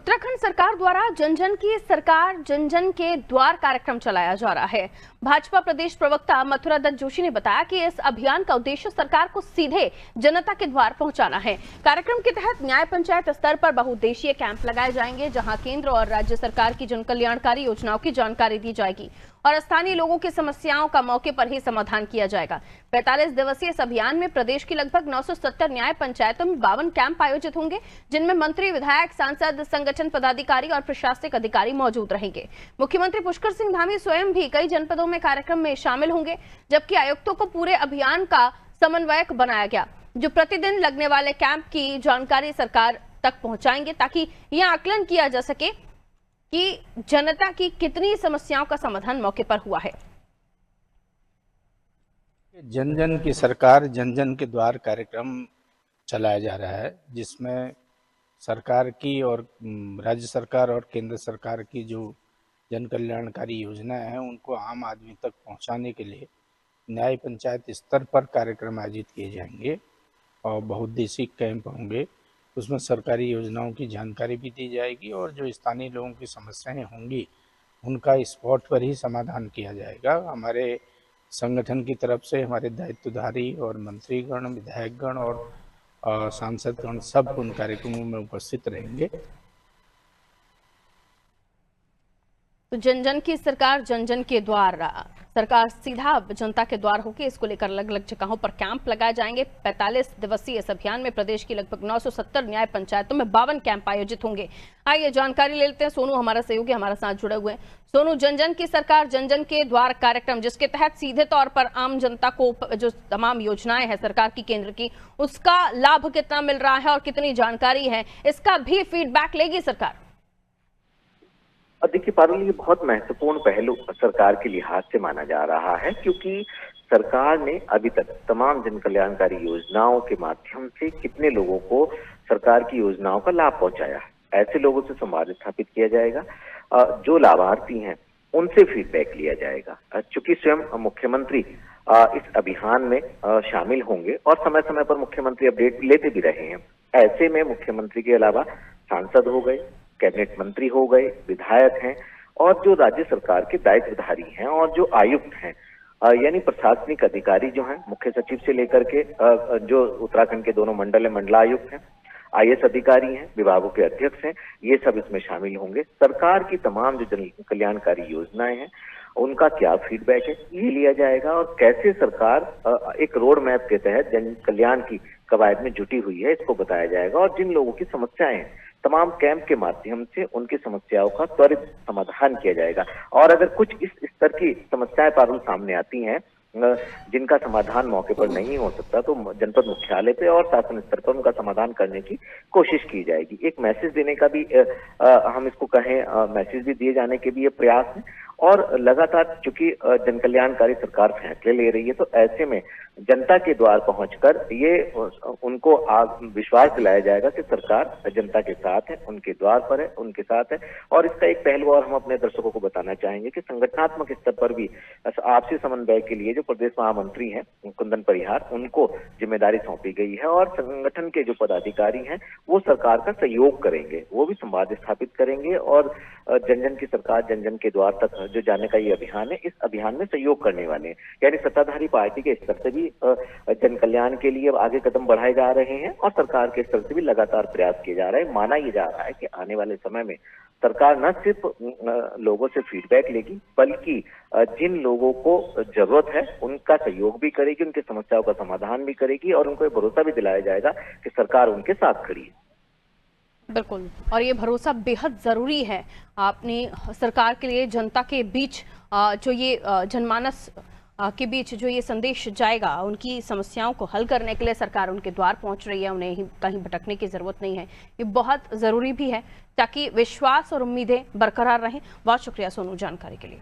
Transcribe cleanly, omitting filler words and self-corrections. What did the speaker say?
उत्तराखंड सरकार द्वारा जन जन की सरकार जन जन के द्वार कार्यक्रम चलाया जा रहा है। भाजपा प्रदेश प्रवक्ता मथुरा दत्त जोशी ने बताया कि इस अभियान का उद्देश्य सरकार को सीधे जनता के द्वार पहुंचाना है। कार्यक्रम के तहत न्याय पंचायत स्तर पर बहुउद्देशीय कैंप लगाए जाएंगे, जहां केंद्र और राज्य सरकार की जन कल्याणकारी योजनाओं की जानकारी दी जाएगी और स्थानीय लोगों की समस्याओं का मौके पर ही समाधान किया जाएगा। 45 दिवसीय इस अभियान में प्रदेश की लगभग 970 न्याय पंचायतों में 52 कैंप आयोजित होंगे, जिनमें मंत्री, विधायक, सांसद, संगठन पदाधिकारी और प्रशासनिक अधिकारी मौजूद रहेंगे। मुख्यमंत्री पुष्कर सिंह धामी स्वयं भी कई जनपदों में कार्यक्रम में शामिल होंगे, जबकि आयुक्तों को पूरे अभियान का समन्वयक बनाया गया, जो प्रतिदिन लगने वाले कैंप की जानकारी सरकार तक पहुंचाएंगे, ताकि यह आकलन किया जा सके कि जनता की कितनी समस्याओं का समाधान मौके पर हुआ है। जन जन की सरकार जन जन के द्वार कार्यक्रम चलाया जा रहा है, जिसमें सरकार की और राज्य सरकार और केंद्र सरकार की जो जन कल्याणकारी योजनाएं हैं उनको आम आदमी तक पहुंचाने के लिए न्याय पंचायत स्तर पर कार्यक्रम आयोजित किए जाएंगे और बहुउद्देशीय कैंप होंगे। उसमें सरकारी योजनाओं की जानकारी भी दी जाएगी और जो स्थानीय लोगों की समस्याएं होंगी उनका स्पॉट पर ही समाधान किया जाएगा। हमारे संगठन की तरफ से हमारे दायित्वधारी और मंत्रीगण, विधायकगण और सांसदगण सब उन कार्यक्रमों में उपस्थित रहेंगे। तो जन जन की सरकार जन जन के द्वार, सरकार सीधा जनता के द्वार होगी। इसको लेकर अलग अलग जगहों पर कैंप लगाए जाएंगे। 45 दिवसीय इस अभियान में प्रदेश की लगभग 970 न्याय पंचायतों में 52 कैंप आयोजित होंगे। आइए जानकारी ले लेते हैं। सोनू हमारा सहयोगी हमारे साथ जुड़े हुए हैं। सोनू, जन जन की सरकार जन जन के द्वार कार्यक्रम, जिसके तहत सीधे तौर पर आम जनता को जो तमाम योजनाएं हैं सरकार की, केंद्र की, उसका लाभ कितना मिल रहा है और कितनी जानकारी है, इसका भी फीडबैक लेगी सरकार? देखिए पारुल, ये बहुत महत्वपूर्ण पहलू सरकार के लिहाज से माना जा रहा है, क्योंकि सरकार ने अभी तक तमाम जन कल्याणकारी योजनाओं के माध्यम से कितने लोगों को सरकार की योजनाओं का लाभ पहुंचाया है। ऐसे लोगों से संवाद स्थापित किया जाएगा, जो लाभार्थी हैं उनसे फीडबैक लिया जाएगा। चूंकि स्वयं मुख्यमंत्री इस अभियान में शामिल होंगे और समय समय पर मुख्यमंत्री अपडेट लेते भी रहे हैं। ऐसे में मुख्यमंत्री के अलावा सांसद हो गए, कैबिनेट मंत्री हो गए, विधायक हैं और जो राज्य सरकार के दायित्वधारी हैं और जो आयुक्त हैं, यानी प्रशासनिक अधिकारी जो हैं, मुख्य सचिव से लेकर के जो उत्तराखंड के दोनों मंडल है, मंडलायुक्त हैं, IAS अधिकारी हैं, विभागों के अध्यक्ष हैं, ये सब इसमें शामिल होंगे। सरकार की तमाम जो जन कल्याणकारी योजनाएं हैं उनका क्या फीडबैक है ये लिया जाएगा और कैसे सरकार एक रोड मैप के तहत जन कल्याण की कवायद में जुटी हुई है, इसको बताया जाएगा। और जिन लोगों की समस्याएं हैं, तमाम कैंप के माध्यम से उनकी समस्याओं का त्वरित समाधान किया जाएगा। और अगर कुछ इस स्तर की समस्याएं पारुल सामने आती हैं जिनका समाधान मौके पर नहीं हो सकता, तो जनपद मुख्यालय पे और शासन स्तर पर उनका समाधान करने की कोशिश की जाएगी। एक मैसेज देने का भी हम इसको कहें, मैसेज भी दिए जाने के भी ये प्रयास है। और लगातार चूंकि जन कल्याणकारी सरकार फैसले ले रही है, तो ऐसे में जनता के द्वार पहुंचकर ये उनको विश्वास दिलाया जाएगा कि सरकार जनता के साथ है, उनके द्वार पर है, उनके साथ है। और इसका एक पहलू और हम अपने दर्शकों को बताना चाहेंगे कि संगठनात्मक स्तर पर भी आपसी समन्वय के लिए जो प्रदेश महामंत्री हैं कुंदन परिहार, उनको जिम्मेदारी सौंपी गई है और संगठन के जो पदाधिकारी हैं वो सरकार का सहयोग करेंगे, वो भी संवाद स्थापित करेंगे और जन जन की सरकार जन जन के द्वार तक जो जाने का ये अभियान है, इस अभियान में सहयोग करने वाले हैं। यानी सत्ताधारी पार्टी के स्तर से भी जन कल्याण के लिए आगे कदम बढ़ाए जा रहे हैं और सरकार के स्तर से भी लगातार प्रयास किए जा रहे हैं। माना ये जा रहा है कि आने वाले समय में सरकार न सिर्फ लोगों से फीडबैक लेगी, बल्कि जिन लोगों को जरूरत है उनका सहयोग भी करेगी, उनकी समस्याओं का समाधान भी करेगी और उनको ये भरोसा भी दिलाया जाएगा कि सरकार उनके साथ खड़ी है। बिल्कुल, और ये भरोसा बेहद जरूरी है। आपने सरकार के लिए जनता के बीच जो ये जनमानस के बीच जो ये संदेश जाएगा, उनकी समस्याओं को हल करने के लिए सरकार उनके द्वार पहुंच रही है, उन्हें कहीं भटकने की जरूरत नहीं है। ये बहुत जरूरी भी है ताकि विश्वास और उम्मीदें बरकरार रहें। बहुत शुक्रिया सोनू जानकारी के लिए।